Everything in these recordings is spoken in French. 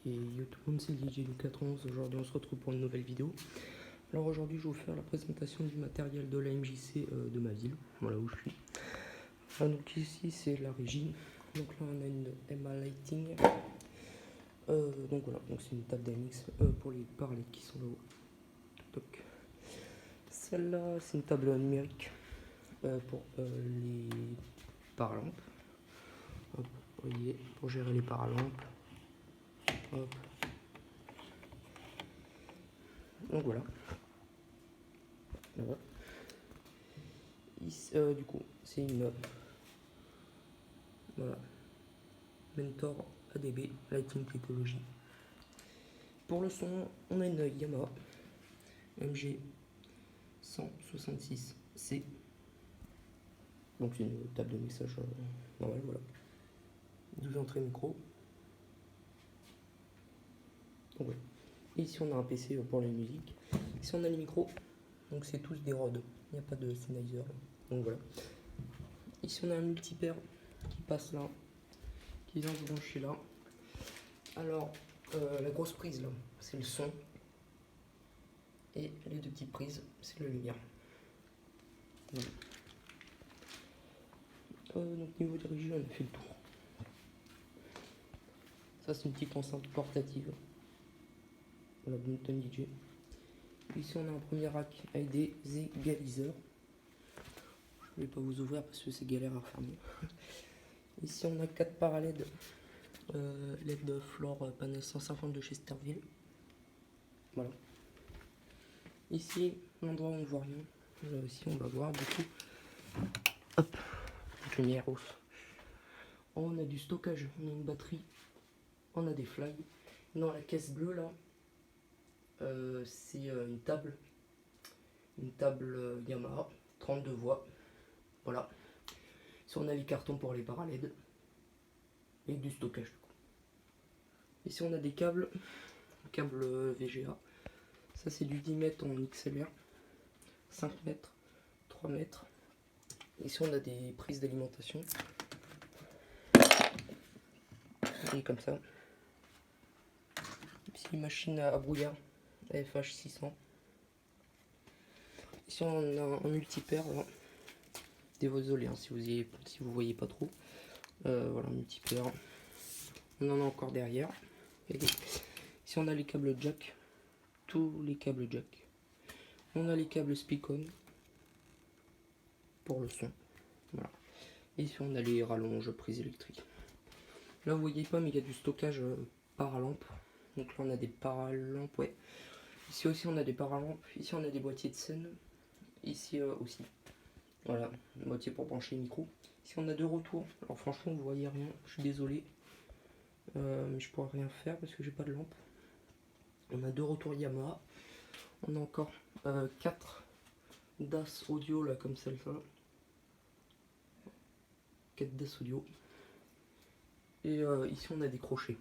Et yo tout le monde, c'est DJ du 411. Aujourd'hui on se retrouve pour une nouvelle vidéo. Alors aujourd'hui je vais vous faire la présentation du matériel de la MJC de ma ville, voilà où je suis. Donc ici c'est la régie, donc là on a une MA Lighting. Donc voilà, donc c'est une table d'AMX pour les parallèles qui sont là-haut. Celle-là c'est une table numérique pour les paralampes. Hop, vous voyez, pour gérer les paralampes. Hop. Donc voilà. Du coup, c'est une voilà, Mentor ADB Lighting Technology. Pour le son, on a une Yamaha MG 166C. Donc c'est une table de mixage normale, voilà. 12 entrées micro. Donc voilà. Ici on a un PC pour la musique. Ici on a les micros. Donc c'est tous des Rhodes. Il n'y a pas de Sennheiser. Donc voilà. Ici on a un multipaire qui passe là, qui vient se brancher là. Alors la grosse prise là, c'est le son. Et les deux petites prises, c'est la lumière. Voilà. Donc niveau de régie, on a fait le tour. Ça c'est une petite enceinte portative. Voilà, Boomton DJ. Ici on a un premier rack avec des égaliseurs. Je ne vais pas vous ouvrir parce que c'est galère à refermer. Ici on a 4 parallèles LED Floor panel 150 de chez Sterville. Voilà. Ici, l'endroit où on ne voit rien. Ici on va voir du coup. Hop, avec lumière rouge. On a du stockage, on a une batterie, on a des fly. Dans la caisse bleue là, c'est une table Yamaha, 32 voix. Voilà. Ici on a les cartons pour les parallèles et du stockage. Ici on a des câbles VGA. Ça c'est du 10 mètres en XLR, 5 mètres, 3 mètres. Ici on a des prises d'alimentation. Et comme ça. Ici machine à brouillard AFH 600. Ici on a un multipaire. Là. Désolé hein, si vous voyez pas trop. Voilà, multipaire. On en a encore derrière. Ici on a les câbles jack. Tous les câbles jack. On a les câbles Speakon pour le son. Voilà. Ici on a les rallonges prises électriques. Là vous voyez pas mais il y a du stockage paralampe. Donc là on a des paralampes, ouais. Ici aussi on a des paralampes. Ici on a des boîtiers de scène. Ici aussi. Voilà, boîtier pour brancher le micro. Ici on a 2 retours. Alors franchement vous voyez rien, je suis désolé. Mais je pourrais rien faire parce que j'ai pas de lampe. On a 2 retours Yamaha. On a encore 4 DAS audio là comme celle-là. 4 DAS audio. Et ici on a des crochets.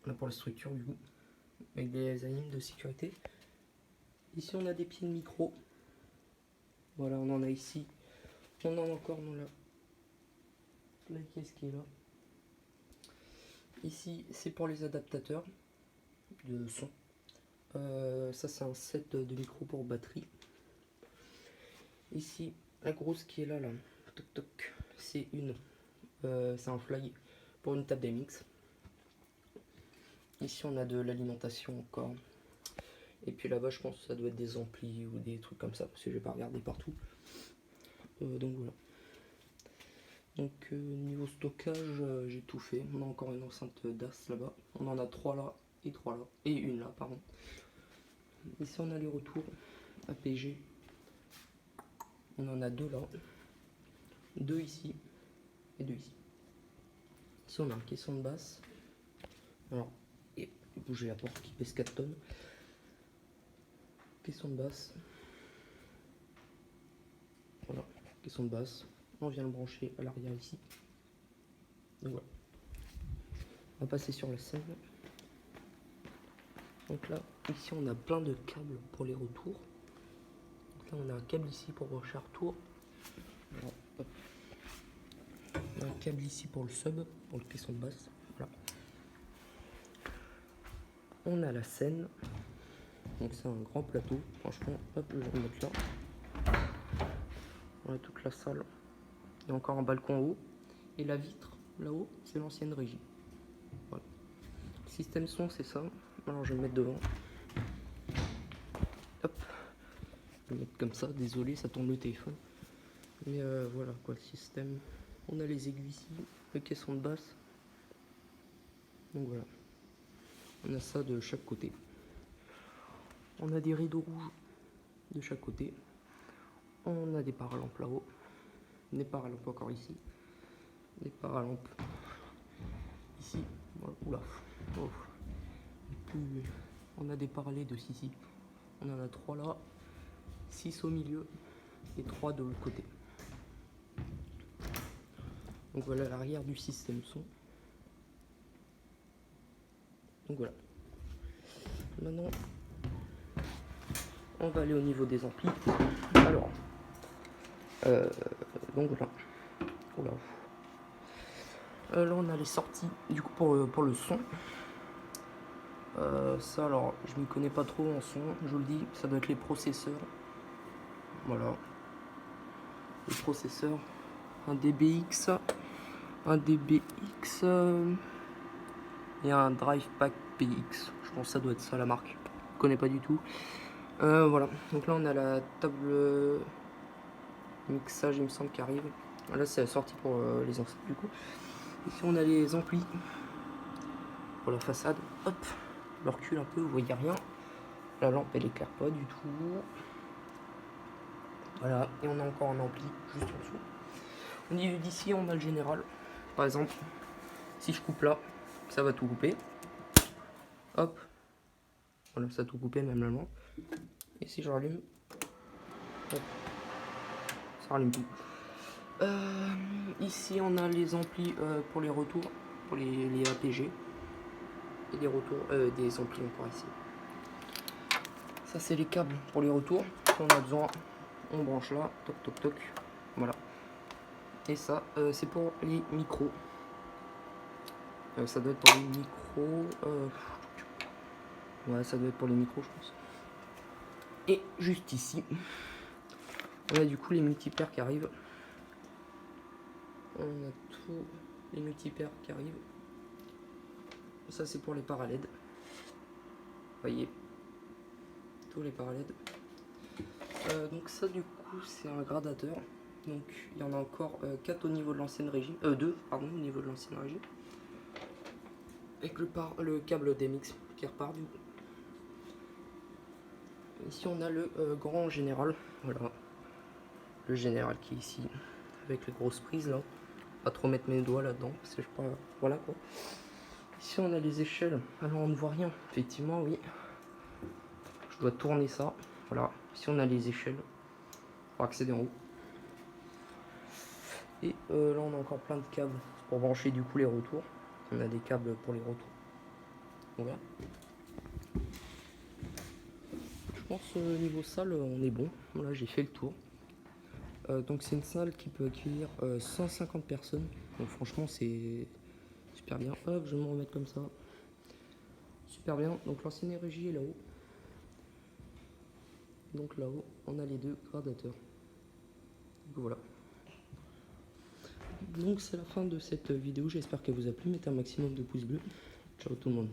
Là pour la structure du coup. Avec des animes de sécurité. Ici on a des pieds de micro. Voilà, on en a ici. On en a encore dans la caisse qui est là. Ici c'est pour les adaptateurs de son. Ça c'est un set de micro pour batterie. Ici la grosse qui est là, toc toc, c'est c'est un fly pour une table d'MX. Ici on a de l'alimentation encore. Et puis là-bas je pense que ça doit être des amplis ou des trucs comme ça parce que je vais pas regarder partout. Donc voilà. Donc niveau stockage j'ai tout fait. On a encore une enceinte DAS là-bas. On en a 3 là et 3 là. Et une là pardon. Ici on a les retours APG. On en a 2 là. 2 ici et 2 ici. Ici on a un caisson de basse. Alors, et bouger la porte qui pèse 4 tonnes. Caisson de basse. Voilà, caisson de basse. On vient le brancher à l'arrière ici. Donc voilà. On va passer sur la scène. Donc là, ici on a plein de câbles pour les retours. Donc là on a un câble ici pour brancher un retour. Alors, hop. On a un câble ici pour le sub, pour le caisson de basse. Voilà. on a la scène. Donc c'est un grand plateau, franchement. Hop, je vais le mettre là. On a toute la salle. Il y a encore un balcon en haut. Et la vitre, là-haut, c'est l'ancienne régie. Voilà. Système son, c'est ça. Alors je vais le mettre devant. Hop. Je vais le mettre comme ça. Désolé, ça tourne le téléphone. Mais voilà quoi, le système. On a les aiguilles ici, le caisson de basse. Donc voilà. On a ça de chaque côté. On a des rideaux rouges de chaque côté. On a des paralampes là-haut. Des paralampes encore ici. Des paralampes ici. Oula. Oh. On a des parallèles de 6 ici. On en a 3 là. 6 au milieu. Et 3 de l'autre côté. Donc voilà l'arrière du système son. Donc voilà. Maintenant, on va aller au niveau des amplis. Alors, donc voilà. Oula. Là on a les sorties du coup pour le son. Ça alors je m'y connais pas trop en son, je vous le dis, ça doit être les processeurs. Voilà. Les processeurs. Un DBX. Un DBX et un Drive Pack PX. Je pense que ça doit être ça la marque. Je connais pas du tout. Voilà. Donc là on a la table mixage il me semble qui arrive. Là c'est la sortie pour les enceintes du coup. Ici on a les amplis pour la façade. Hop, je recule un peu, vous voyez rien. La lampe elle éclaire pas du tout. Voilà, et on a encore un ampli juste en dessous. Au niveau d'ici on a le général. Par exemple, si je coupe là, ça va tout couper. Hop, voilà, ça a tout coupé même la lampe. Et si je rallume, hop, ça rallume tout. Ici on a les amplis pour les retours, pour les APG. Et des retours, des amplis encore ici. Ça c'est les câbles pour les retours. Si on a besoin, on branche là, toc toc toc. Voilà. Et ça c'est pour les micros. Ça doit être pour les micros. Ouais, ça doit être pour les micros, je pense. Et juste ici, on a du coup les multipaires qui arrivent. On a tous les multipaires qui arrivent. Ça c'est pour les parallèles. Vous voyez, tous les parallèles. Donc ça du coup c'est un gradateur. Donc il y en a encore 4 au niveau de l'ancienne régie. 2 pardon au niveau de l'ancienne régie. Avec le câble DMX qui repart du coup. Ici on a le grand général. Voilà. Le général qui est ici. Avec les grosses prises là. Pas trop mettre mes doigts là-dedans. Parce que je sais pas. Voilà quoi. Ici on a les échelles. Alors on ne voit rien. Effectivement oui. Je dois tourner ça. Voilà. Ici on a les échelles. Pour accéder en haut. Et là on a encore plein de câbles pour brancher du coup les retours. On a des câbles pour les retours. Donc, voilà. Je pense niveau salle on est bon. Voilà, j'ai fait le tour. Donc c'est une salle qui peut accueillir 150 personnes. Donc franchement c'est super bien. Hop, je vais me remettre comme ça. Super bien. Donc l'ancienne régie est là-haut. Donc là-haut on a les 2 gradateurs. Donc voilà. Donc c'est la fin de cette vidéo. J'espère qu'elle vous a plu. Mettez un maximum de pouces bleus. Ciao tout le monde.